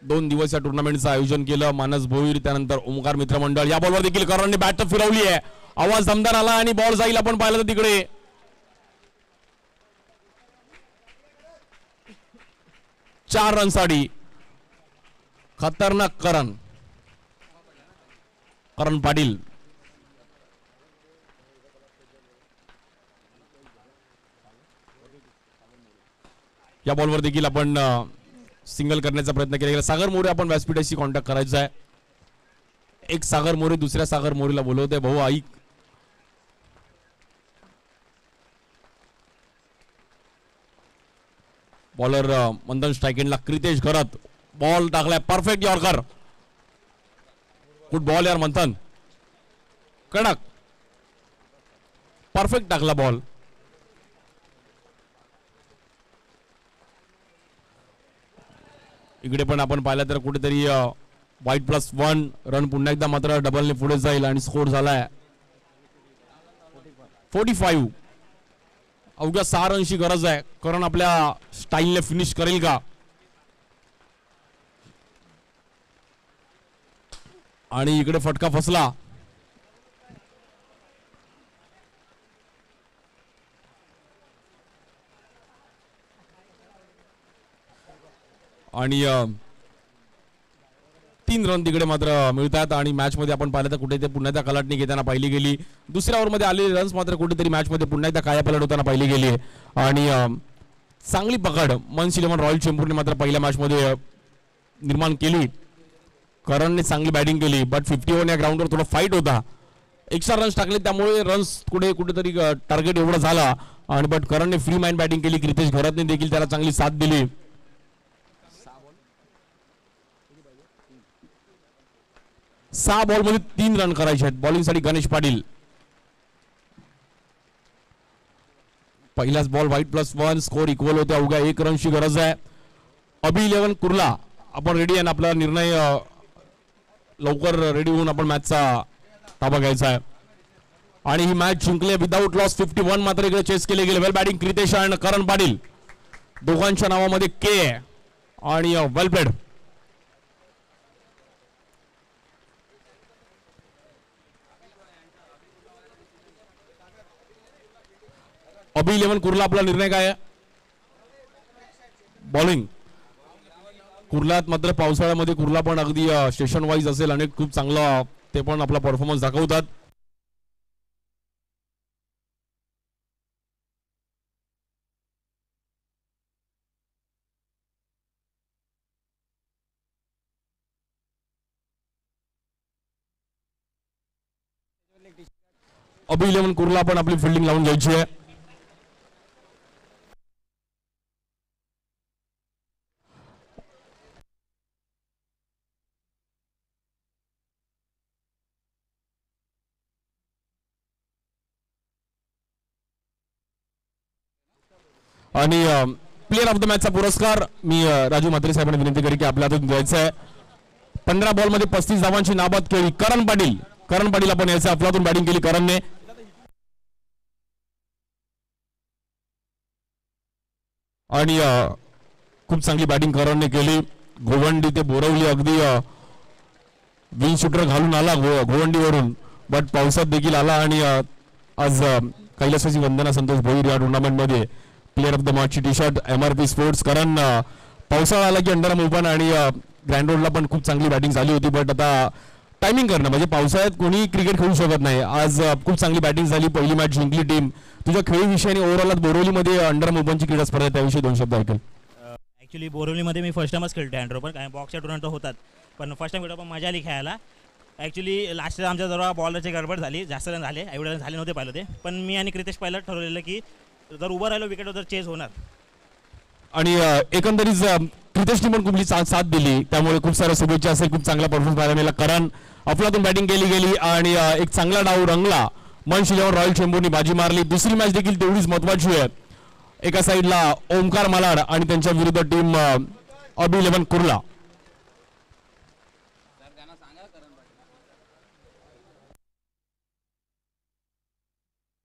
दोन दिवस या टुर्नामेंटचं आयोजन केलं. मानस भोईर त्यानंतर ओमकार मित्र मंडळ. या बॉलवर देखील करणने बॅट फिरवली आहे. आवाज दमदार आला आणि बॉल जाईल आपण पाहिलं तर तिकडे 4 रनसाठी खतरनाक करण पाटील. या बॉलवर देखील आपण सिंगल करण्याचा प्रयत्न केला गेला. सागर मोरे आपण व्यासपीठाशी कॉन्टॅक्ट करायचा आहे. एक सागर मोरे दुसऱ्या सागर मोरेला बोलवते. भाऊ ऐक. बॉलर मंथन स्ट्राइकेंडला क्रितेश करत बॉल टाकलाय. Perfect yorker. गुड बॉल यार मंथन. कडक परफेक्ट टाकला बॉल. इकडे पण आपण पाहिलं तर कुठेतरी वाईट +1 रन पुन्हा एकदा मात्र डबलने पुढे जाईल आणि स्कोर झालाय 45. अवघ्या 6 रनची गरज आहे. करण आपल्या स्टाईलने फिनिश करेल का? आणि इकडे फटका फसला. आणि 3 रन तिकडे मात्र मिळतात. आणि मॅच मध्ये आपण पाहिलं तर कुठे ते पुन्हा एकदा कलाटणी घेताना पाहिली गेली. दुसऱ्या ओव्हरमध्ये आलेले रन्स मात्र कुठेतरी मॅच मध्ये पुन्हा एकदा कायापालट होताना पाहिली गेली. आणि चांगली पकड मंच 11 रॉयल चेंबूरने मात्र पहिल्या मॅच मध्ये निर्माण केली. करणने चांगली बॅटिंग केली. बट 51 या ग्राउंडवर थोडा फाईट होता. एक्स्ट्रा रन्स टाकले त्यामुळे रन्स कुठेतरी टार्गेट एवढा झाला. आणि बट करणने फ्री माइंड बॅटिंग केली. क्रितेश घरातने देखील त्याला चांगली साथ दिली. 6 बॉलमध्ये 3 रन करायचे आहेत. बॉलिंगसाठी गणेश पाटील. पहिलाच बॉल व्हाईट +1 स्कोर इक्वल होते. अवघ्या 1 रनची गरज आहे. अबी 11 कुर्ला आपण रेडी आहे. आपला निर्णय लवकर रेडी होऊन आपण मॅचचा ताबा घ्यायचा आहे. आणि ही मॅच जिंकले विदाऊट लॉस 51 मात्र इकडे चेस केले गेले. वेल बॅटिंग क्रितेश आणि करण पाटील दोघांच्या नावामध्ये के आणि वेल प्लेड. अबी 11 कुर्ला आपला निर्णय काय आहे? बॉलिंग. कुर्लात मात्र पावसाळ्यामध्ये कुर्ला पण अगदी स्टेशन वाईज असेल आणि खूप चांगला ते पण आपला परफॉर्मन्स दाखवतात. अबी 11 कुर्ला पण आपली फिल्डिंग लावून घ्यायची आहे. आणि प्लेअर ऑफ द मॅचचा पुरस्कार मी राजू म्हात्रे साहेबांना विनंती करी की आपल्या हातून द्यायचा आहे. 15 बॉलमध्ये 35 धावांची नाबाद केली करण पाटील आपण यायचं. आपल्यातून बॅटिंग केली करणने. आणि खूप चांगली बॅटिंग करणने केली. गोवंडी ते बोरवली अगदी विन शूटर घालून आला गोवंडीवरून. बट पावसात देखील आला. आणि आज कैलासाची वंदना संतोष भोईर या टुर्नामेंट मध्ये प्लेअर ऑफ द मॅचची टी शर्ट MRP स्पोर्ट्स. कारण पावसाळा आला की अंडरआर्म ओपन आणि ग्रँड रोडला पण खूप चांगली बॅटिंग झाली होती. बट आता टायमिंग करणं म्हणजे पावसाळ्यात कोणी क्रिकेट खेळू शकत नाही. आज खूप चांगली बॅटिंग झाली. पहिली मॅच जिंकली टीम. तुझ्या खेळीविषयी आणि ओव्हरऑल बोरिवलीमध्ये अंडरआर्म ओपनची क्रीडा स्पर्धा त्याविषयी 2 शब्द ऐकल. ॲक्च्युली बोरिवलीमध्ये मी फर्स्ट टाइमच खेळतो अँड्रो पण. कारण बॉक्सच्या टुर्नामेंट होतात पण फर्स्ट टाइम खेळतो पण मजा आली खेळायला. ॲक्च्युली लास्ट आमच्या जरा बॉलरची गडबड झाली. जास्त रन झाले. एवढे रन झाले नव्हते पाहिलं ते. पण मी आणि क्रितेश पाहिलं ठरवलेलं की जर उभं राहिलो विकेटवर तर चेस होणार. आणि एकंदरीत क्रितेशने पण खूप साथ दिली. त्यामुळे खूप साऱ्या शुभेच्छा असेल. खूप चांगला परफॉर्मन्स पाहायला मिळाला. कारण अफलातून बॅटिंग केली गेली आणि एक चांगला डाव रंगला. मंच 11 रॉयल चेंबूरनी बाजी मारली. दुसरी मॅच देखील तेवढीच महत्वाची आहे. एका साईडला ओमकार मालाड आणि त्यांच्या विरुद्ध टीम अबी 11 कुर्ला.